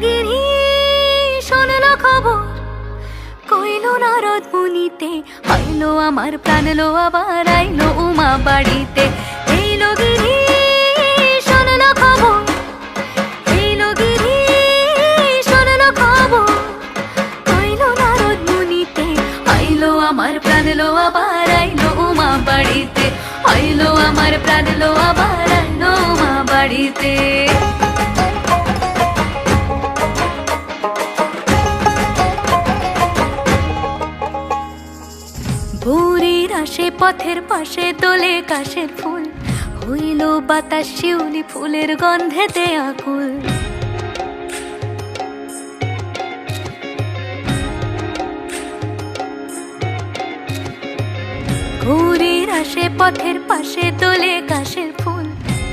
গিরি শোনলো খবর, কইলো নারদ মুনিতে, আইলো আমার প্রাণ লো আবার আইলো উমা বাড়িতে। এইলো গিরি শোনলো খবর, এইলো গিরি শোনলো খবর, কইলো নারদ মুনিতে, আইলো আমার প্রাণ লো আবার আইলো উমা বাড়িতে, আইলো আমার প্রাণ লো আবার আইলো উমা বাড়িতে। ভোরের আসে পথের পাশে দোলে কাশের ফুল, হইল বাতাস শিউলি ফুলের গন্ধেতে আকুল। ভোরের আসে পথের পাশে দোলে কাশের ফুল,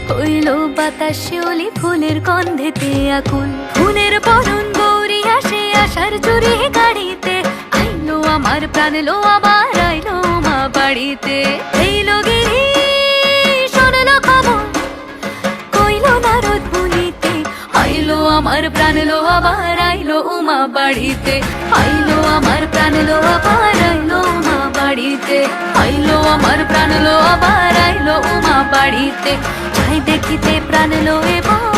হইল বাতাস শিউলি ফুলের গন্ধেতে আকুল। ফুলের বরণ গৌরী আসে আশার জুড়ে গাড়িতে, আইলো আমার প্রাণ লো আবার আইলো মা বাড়িতে। এইলো গিরি শোনলো খবর, কইলো নারদ মুনিতে, আইলো আমার প্রাণ লো আবার আইলো উমা বাড়িতে, আইলো আমার প্রাণ লো আবার আইলো উমা বাড়িতে, আইলো আমার প্রাণ লো আবার আইলো উমা বাড়িতে। যাই দেখিতে প্রাণ লো এবার